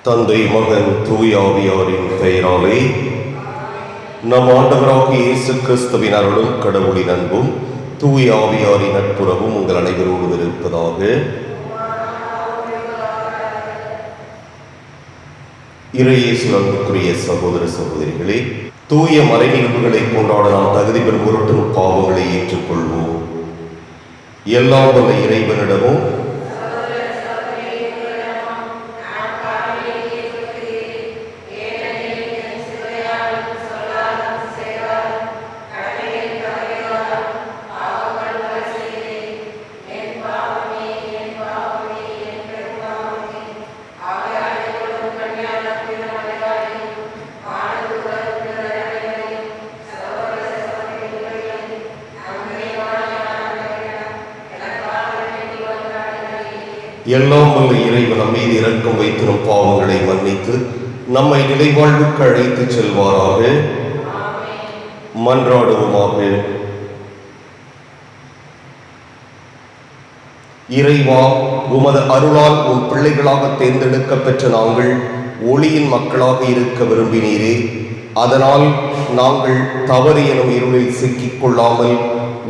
தந்தை, மகன், தூய ஆவியாரின் பெயராலே. நம் ஆண்டவராகிய இயேசு கிறிஸ்துவின் அருளும் கடவுளின் அன்பும் தூய ஆவியாரின் நட்புறவும் உங்கள் அனைவரோடு இருப்பதாக. இறையேசு அன்புக்குரிய சகோதர சகோதரிகளே, தூய மறைநிகழ்வுகளை கொண்டாட நாம் தகுதி பெறும் பொருட்டு பாவங்களை ஏற்றுக்கொள்வோம். எல்லாம் வல்ல இறைவனிடமும் எல்லாம் வல்ல இறைவன் நம் மீது இரக்கம் வைத்து நம் பாவங்களை மன்னித்து நம்மை நிலைவாழ்வுக்கு அழைத்து செல்வாராக. மன்றாடுவோமாக. இறைவா, உமது அருளால் உன் பிள்ளைகளாக தேர்ந்தெடுக்க பெற்ற நாங்கள் ஒளியின் மக்களாக இருக்க விரும்பினீரே. அதனால் நாங்கள் தவறு எனும் இருளில் சிக்கிக் கொள்ளாமல்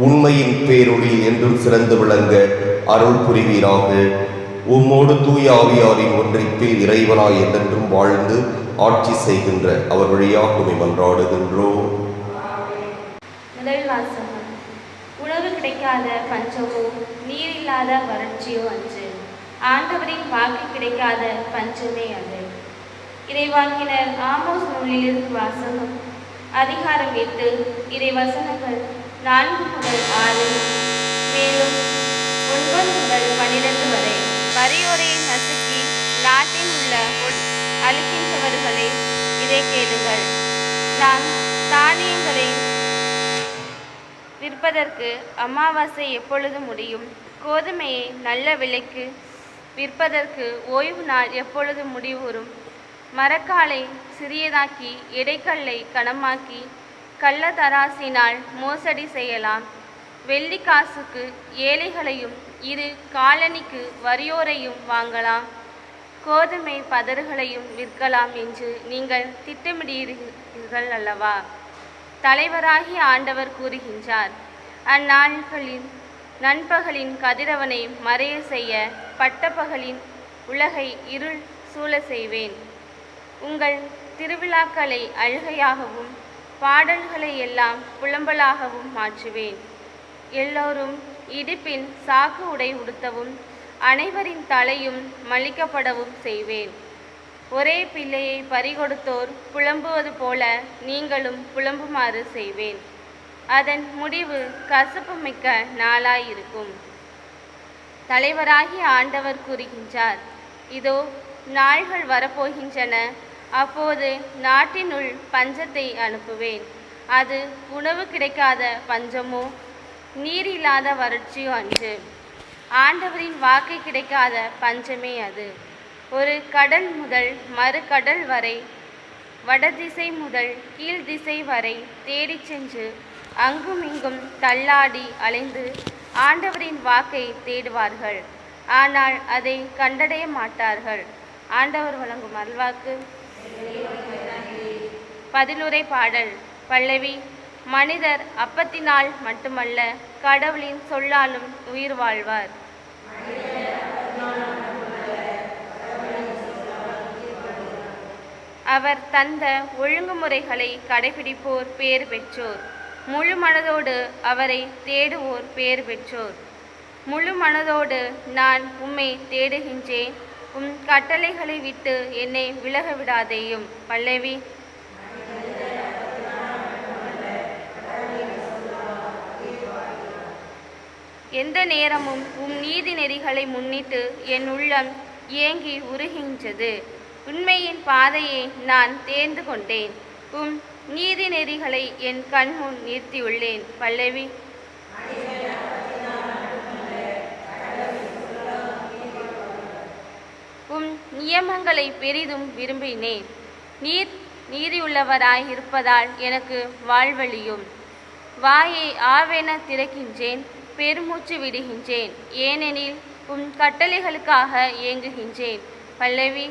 உண்மையின் பேரொளி என்றும் சிறந்து விளங்க அருள் புரிவீராக. உம்மோடு தூய ஆவியாரின் ஒன்றிப்பில் இறைவனாய் என்றென்றும் வாழ்ந்து ஆட்சி செய்கின்ற அவர் வழியாக உம்மை மன்றாடுகின்றோம். முதல் வாசகம். உணவு கிடைக்காத பஞ்சமோ நீரில்லாத வறட்சியோ அன்று, ஆண்டவரின் வாக்கு கிடைக்காத பஞ்சமே அது. இறைவாக்கினர் ஆமோஸ் நூலிலிருந்து வாசகம். அதிகாரம் 8, இறை வசனங்கள் 4 முதல் 6, மேலும் 9 முதல் 12 வரை. வறியோரையை நசுக்கி நாட்டில் உள்ள அழிக்கின்றவர்களே, இதை கேளுங்கள். நாம் தானியங்களை விற்பதற்கு அமாவாசை எப்பொழுது முடியும்? கோதுமையை நல்ல விலைக்கு விற்பதற்கு ஓய்வு நாள் எப்பொழுது முடிவுறும்? மரக்காலை சிறியதாக்கி எடைக்கல்லை கனமாக்கி கள்ளத்தராசினால் மோசடி செய்யலாம். வெள்ளி காசுக்கு ஏழைகளையும் இரு காலணிக்கு வறியோரையும் வாங்கலாம். கோதுமை பதறுகளையும் விற்கலாம் என்று நீங்கள் திட்டமிடுகிறீர்கள் அல்லவா? தலைவராகிய ஆண்டவர் கூறுகின்றார், அந்நாள்களின் நண்பகலின் கதிரவனை மறைய செய்ய பட்டப்பகலின் உலகை இருள் சூழ செய்வேன். உங்கள் திருவிழாக்களை அழுகையாகவும் பாடல்களை எல்லாம் புலம்பலாகவும் மாற்றுவேன். எல்லோரும் இடுப்பில் சாக்கு உடை உடுத்தவும் அனைவரின் தலையும் மலிக்கப்படவும் செய்வேன். ஒரே பிள்ளையை பறிகொடுத்தோர் புலம்புவது போல நீங்களும் புலம்புமாறு செய்வேன். அதன் முடிவு கசப்பு மிக்க நாளாயிருக்கும். தலைவராகிய ஆண்டவர் கூறுகின்றார், இதோ நாள்கள் வரப்போகின்றன, அப்போது நாட்டினுள் பஞ்சத்தை அனுப்புவேன். அது உணவு கிடைக்காத பஞ்சமோ நீர் இல்லாத வறட்சியோ அன்று, ஆண்டவரின் வாக்கு கிடைக்காத பஞ்சமே அது. ஒரு கடல் முதல் மறு கடல் வரை, வடதிசை முதல் கீழ் திசை வரை தேடிச் சென்று அங்கும் இங்கும் தள்ளாடி அலைந்து ஆண்டவரின் வாக்கை தேடுவார்கள், ஆனால் அதை கண்டடைய மாட்டார்கள். ஆண்டவர் வழங்கும் அருள்வாக்கு. பதிலுரை பாடல். பல்லவி. மனிதர் அப்பத்தினால் மட்டுமல்ல, கடவுளின் சொல்லாலும் உயிர் வாழ்வார். அவர் தந்த ஒழுங்குமுறைகளை கடைபிடிப்போர் பேறு பெற்றோர். முழு மனதோடு அவரை தேடுவோர் பேறு பெற்றோர். முழு மனதோடு நான் உம்மை தேடுகின்றேன், உம் கட்டளைகளை விட்டு என்னை விலக விடாதேயும். பல்லவி. எந்த நேரமும் உம் நீதி நெறிகளை முன்னிட்டு என் உள்ளம் ஏங்கி உருகின்றது. உண்மையின் பாதையை நான் தேர்ந்து கொண்டேன், உம் நீதி நெறிகளை என் கண்முன் நிறுத்தியுள்ளேன். பல்லவி. உம் நியமங்களை பெரிதும் விரும்பினேன். நீர் நீதியுள்ளவராய் இருப்பதால் எனக்கு வாழ்வழியும். வாயை ஆவென திறக்கின்றேன், பெருமூச்சு விடுகின்றேன், ஏனெனில் உம் கட்டளைகளுக்காக ஏங்குகின்றேன். பல்லவி.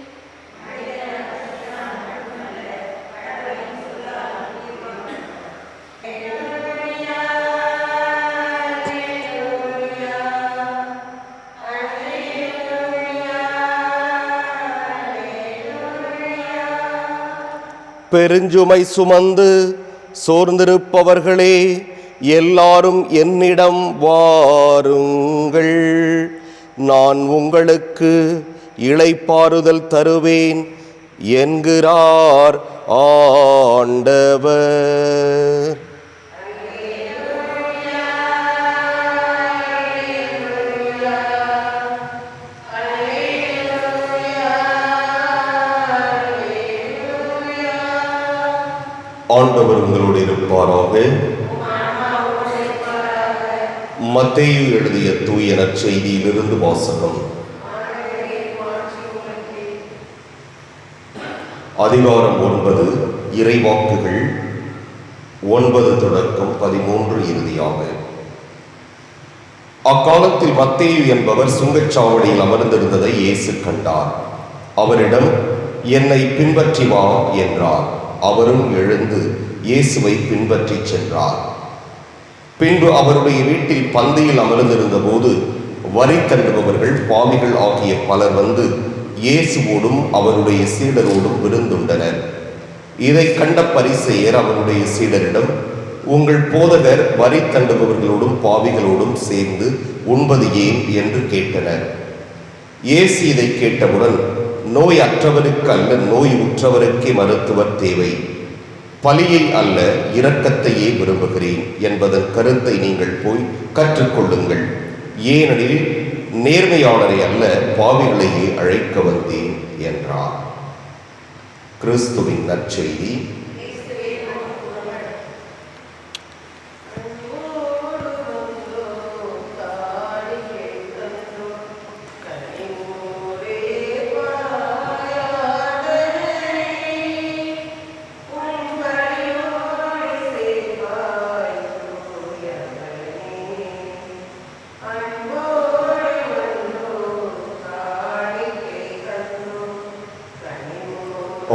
பெருஞ்சுமை சுமந்து சோர்ந்திருப்பவர்களே, எல்லாரும் என்னிடம் வாருங்கள், நான் உங்களுக்கு இளைப்பாறுதல் தருவேன் என்கிறார் ஆண்டவர். ஆண்டவர் உங்களோடு இருப்பாராக. மத்தேயு எழுதிய தூய நற்செய்தியிலிருந்து வாசகம். அதிகாரம் 9, இறைவாக்குகள் 9 தொடக்கம் 13 இறுதியாக. அக்காலத்தில் மத்தேயு என்பவர் சுங்கச்சாவடியில் அமர்ந்திருந்ததை இயேசு கண்டார். அவரிடம், என்னை பின்பற்றி வா என்றார். அவரும் எழுந்து இயேசுவை பின்பற்றி சென்றார். பின்பு அவருடைய வீட்டில் பந்தியில் அமர்ந்திருந்த போது வரி தண்டுபவர்கள், பாவிகள் ஆகிய பலர் வந்து இயேசுவோடும் அவருடைய சீடரோடும் விருந்துண்டனர். இதை கண்ட பரிசேயர் அவருடைய சீடரிடம், உங்கள் போதகர் வரி தண்டுபவர்களோடும் பாவிகளோடும் சேர்ந்து உண்பது ஏன் என்று கேட்டனர். இயேசு இதை கேட்டவுடன், நோய் அற்றவருக்கு அல்ல, நோய் உற்றவருக்கே மருத்துவர் தேவை, பலியை அல்ல இரக்கத்தையே விரும்புகிறேன் என்பதன் கருத்தை நீங்கள் போய் கற்றுக்கொள்ளுங்கள். ஏனெனில் நேர்மையாளரை அல்ல, பாவிகளையே அழைக்க வந்தேன் என்றார். கிறிஸ்துவின் நற்செய்தி.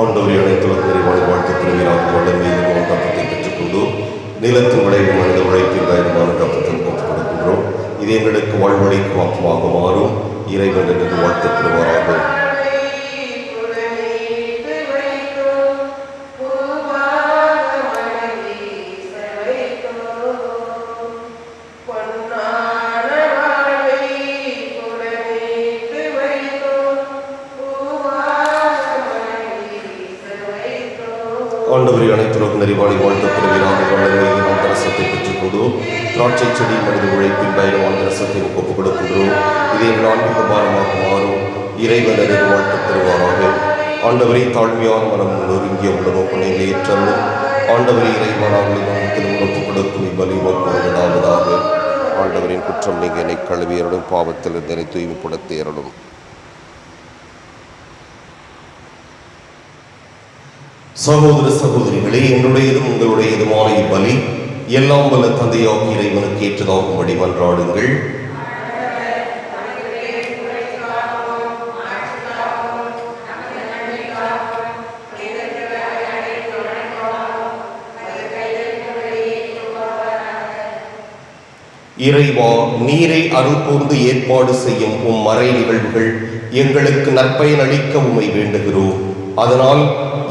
ஆண்டவரை அனைத்துலகரை வாழ்த்துக்கிறார். வளர் மீது ரத்தத்தை பெற்றுக்கொண்டு நிலத்தின் விளைவு மனித உழைப்பில் பயணமான ரத்தத்தில் கொண்டு கொடுக்கின்றோம். இது எங்களுக்கு வாழ்வழிக்கும் அப்பமாக மாறும். இறைவன் என்று வாழ்த்துக்கிறாராக. ஆண்டவரை அனைத்துலக நிறைவாளி வாழ்த்தப்படுவீராக. வளர்மையில் நாம் ரசத்தை பெற்றுக்கொண்டு திராட்சை செடி மனித உழைப்பின் பயணமான ரசத்தை ஒப்புக் கொடுக்கின்றோம். இதை எங்கள் ஆன்மீக பாரமாக மாறும். இறைவன் என்று வாழ்த்தப்படுவாராக. ஆண்டவரை தாழ்மையான மனம் நொறுங்கிய உள்ள நோக்கங்களை ஏற்றலும். ஆண்டவரை இறைவனாக நோக்கத்திலும் ஒப்புக் கொடுக்கும் இவ்வளி நோக்குவதாவதாக. ஆண்டவரின் குற்றம் நீங்க என்னை கழுவியருடன் பாவத்தில் இதனை தூய்மைப்படுத்தியருடும். சகோதர சகோதரிகளே, என்னுடையதும் உங்களுடையதுமான இப்பலி எல்லாம் வல்ல தந்தையாகிய இறைவனுக்கு ஏற்றதாகும்படி மன்றாடுங்கள். இறைவா, நீரை அருள் கூர்ந்து ஏற்பாடு செய்யும் உம் மறை நிகழ்வுகள் எங்களுக்கு நற்பயன் அளிக்க உம்மை வேண்டுகிறோம். அதனால்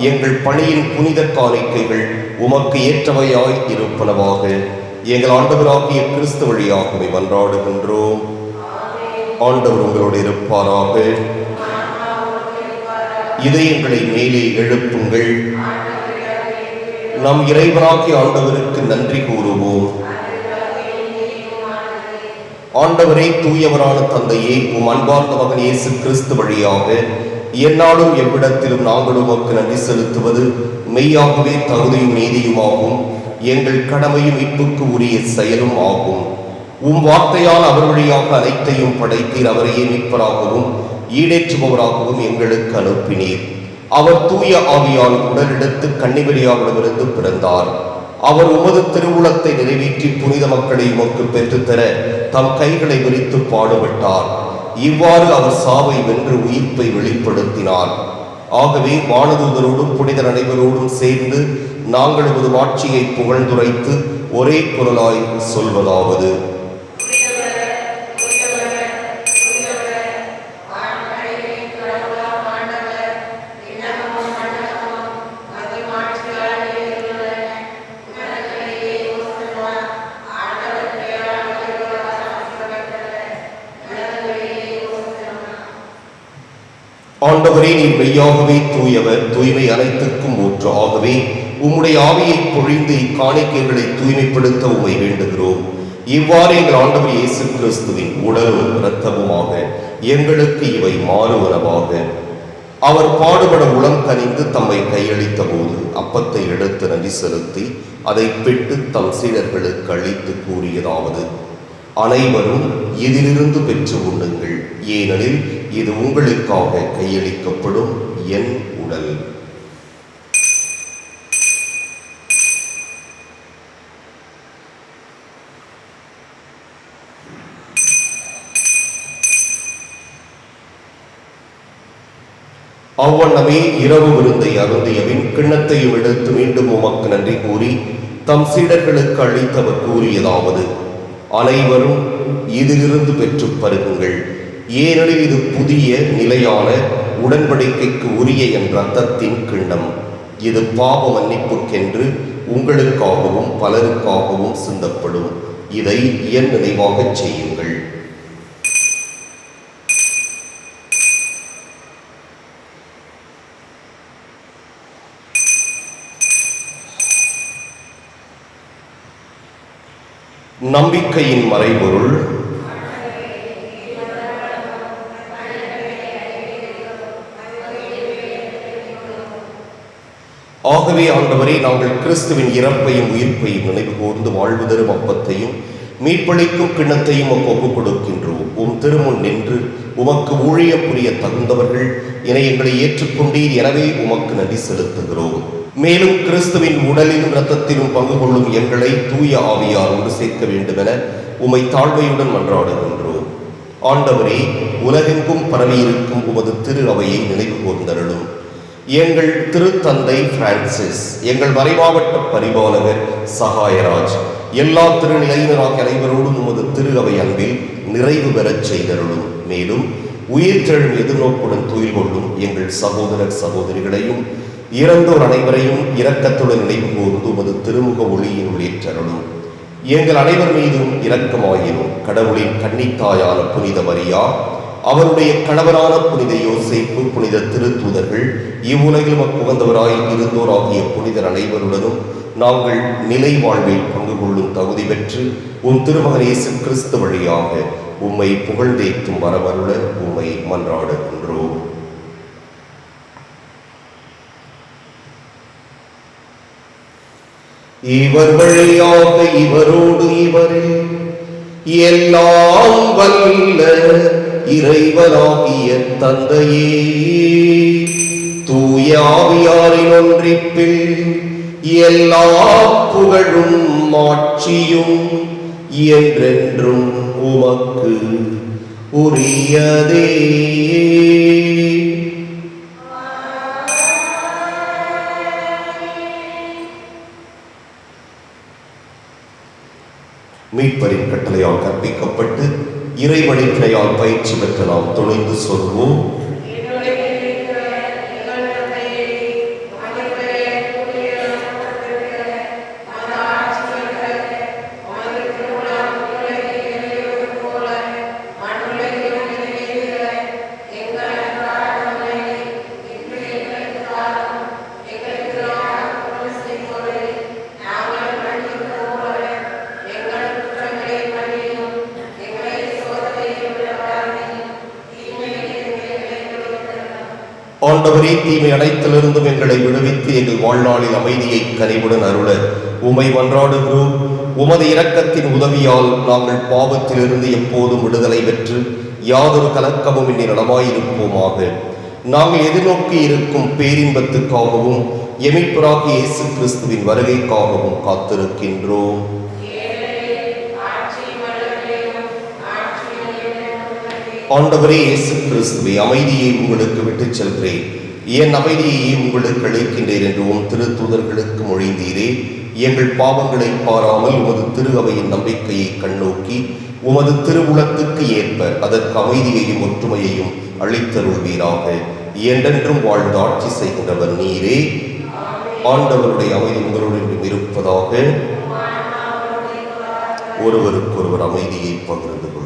எங்கள் பணியின் புனித காணிக்கைகள் உமக்கு ஏற்றவையாய் இருப்பனவாக. எங்கள் ஆண்டவராகிய கிறிஸ்து வழியாகவே மன்றாடுகின்றோம். ஆண்டவர் உங்களோடு இருப்பாராக. இதயங்களை மேலே எழுப்புங்கள். நம் இறைவனாகிய ஆண்டவருக்கு நன்றி கூறுவோம். ஆண்டவரே, தூயவரான தந்தையே, உம் அன்பார்ந்த மகன் இயேசு கிறிஸ்து வழியாக எந்நாளும் எவ்விடத்திலும் நாங்கள் உமக்கு நன்றி செலுத்துவது மெய்யாகவே தகுதியும் நீதியுமாகும். எங்கள் கடமையும் மீட்புக்கு உரிய செயலும் ஆகும். உம் வார்த்தையால் அவர் வழியாக அனைத்தையும் படைத்தீர். அவரையே மீட்பராகவும் ஈடேற்றுபவராகவும் எங்களுக்கு அனுப்பினீர். அவர் தூய ஆவியால் உடலெடுத்து கன்னிமரியாவிடமிருந்து பிறந்தார். அவர் உமது திருவுளத்தை நிறைவேற்றி புனித மக்களை உமக்கு பெற்றுத்தர தம் கைகளை விரித்து பாடுபட்டார். இவ்வாறு அவர் சாவை வென்று உயிர்ப்பை வெளிப்படுத்தினார். ஆகவே வானதூதரோடும் புனிதர் அனைவரோடும் சேர்ந்து நாங்கள் உமது ஆட்சியை புகழ்ந்துரைத்து ஒரே குரலாய் சொல்வதாவது: ஆண்டவரே, நீர் மெய்யாகவே தூயவர், தூய்மை அனைத்துக்கும் ஊற்று. ஆகவே உம்முடைய ஆவியை பொழிந்து இக்காணிக்கைகளை தூய்மைப்படுத்த உம்மை வேண்டுகிறோம். இவ்வாறு எங்கள் ஆண்டவர் இயேசு கிறிஸ்துவின் உடலும் இரத்தமுமாக எங்களுக்கு இவை மாறுவனவாக. அவர் பாடுபட உளம் கனிந்து தம்மை கையளித்த போது அப்பத்தை எடுத்து நன்றி செலுத்தி அதை பெற்று தம் சீடர்களுக்கு அளித்து கூறியதாவது: அனைவரும் இதிலிருந்து பெற்று உண்ணுங்கள், ஏனெனில் இது உங்களுக்காக கையளிக்கப்படும் என் உடல். அவ்வண்ணமே இரவு விருந்தை அருந்தியபின் கிண்ணத்தையும் எடுத்து மீண்டும் உமக்கு நன்றி கூறி தம் சீடர்களுக்கு அளித்தவர் கூறியதாவது: அனைவரும் இதிலிருந்து பெற்று பருகுங்கள், ஏனெனில் இது புதிய நிலையான உடன்படிக்கைக்கு உரிய என் இரத்தத்தின் கிண்ணம். இது பாவ மன்னிப்புக்கென்று உங்களுக்காகவும் பலருக்காகவும் சிந்தப்படும். இதை என் நினைவாகச் செய்யுங்கள். நம்பிக்கையின் மறைபொருள். ஆகவே ஆண்டவரே, நாங்கள் கிறிஸ்துவின் இறப்பையும் உயிர்ப்பையும் நினைவு கூர்ந்து வாழ்வு தரும் அப்பத்தையும் மீட்பளிக்கும் கிண்ணத்தையும் ஒப்புக் கொடுக்கின்றோம். உம் திருமுன் நின்று உமக்கு ஊழிய புரிய தகுந்தவர்கள் என எங்களை ஏற்றுக்கொண்டீர். எனவே உமக்கு நன்றி செலுத்துகிறோம். மேலும் கிறிஸ்துவின் உடலிலும் இரத்தத்திலும் பங்கு கொள்ளும் எங்களை தூய ஆவியார் ஒன்று சேர்க்க வேண்டுமென உம்மை தாழ்மையுடன் மன்றாடுகின்றோம். ஆண்டவரே, உலகெங்கும் பரவியிருக்கும் உமது திரு அவையை நினைவு கூர்ந்தருளும். எங்கள் திருத்தந்தை பிரான்சிஸ், எங்கள் மறைமாவட்ட பரிபாலகர் சகாயராஜ், எல்லா திருநிலையினராக அனைவரோடும் உமது திரு அவை அன்பில் நிறைவு பெறச் செய்தருளும். மேலும் உயிர்த்தெழும் எதிர்நோக்குடன் துயில் கொள்ளும் எங்கள் சகோதரர் சகோதரிகளையும் இறந்தோர் அனைவரையும் இரக்கத்துடன் நினைவு கூர்ந்து உமது திருமுக ஒளியினுள் ஏற்றருளும். எங்கள் அனைவர் மீதும் இரக்கமாயிரும். கடவுளின் கன்னித்தாயான புனித மரியா, அவருடைய கணவரான புனித யோசேப்பு, புனித திருத்தூதர்கள், இவ்வுலகில் புகந்தவராய் இருந்தோர் ஆகிய புனிதர் அனைவருடனும் நாங்கள் நிலை வாழ்வில் பங்கு கொள்ளும் தகுதி பெற்று உன் திருமகன் இயேசு கிறிஸ்து வழியாக உம்மை புகழ்ந்தேத்தும் வரவருள உம்மை மன்றாடுகின்றோம். இவர் வழியாக இவரோடு இவரில் எல்லாம் வல்ல இறைவனாகிய தந்தையே, தூய ஆவியாரின் ஒன்றிப்பில் எல்லா புகழும் மாட்சியும் என்றென்றும் உமக்கு உரியதே. மீட்பரின் கட்டளையால் கற்பிக்கப்பட்டு இறைவழிக்கிளையால் பயிற்சி பெற்ற நாம் துணிந்து சொல்வோம்: ஆண்டவரே, தீமை அனைத்திலிருந்தும் எங்களை விடுவித்து எங்கள் வாழ்நாளில் அமைதியை கனிவுடன் அருள உம்மை மன்றாடுகிறோம். உமது இரக்கத்தின் உதவியால் நாங்கள் பாவத்திலிருந்து எப்போதும் விடுதலை பெற்று யாதொரு கலக்கமும் இன்றி நலமாயிருப்போமாக. நாங்கள் எதிர்நோக்கி இருக்கும் பேரின்பத்துக்காகவும் எமிப்பராகிய இயேசு கிறிஸ்துவின் வருகைக்காகவும் காத்திருக்கின்றோம். ஆண்டவரே இயேசு கிறிஸ்துவே, அமைதியை உங்களுக்கு விட்டுச் செல்கிறேன், என் அமைதியை உங்களுக்கு அளிக்கின்றேன் என்று உம் திருத்தூதர்களுக்கு மொழிந்தீரே. எங்கள் பாவங்களை பாராமல் உமது திரு அவையின் நம்பிக்கையை கண்ணோக்கி உமது திருவுளத்துக்கு ஏற்ப அதற்கு அமைதியையும் ஒற்றுமையையும் அளித்தருள்வீராக. என்றென்றும் வாழ்ந்து ஆட்சி செய்கின்றவர் நீரே. ஆண்டவருடைய அமைதி உங்களுடன் இருப்பதாக. ஒருவருக்கொருவர் அமைதியை பகிர்ந்து கொள்வோம்.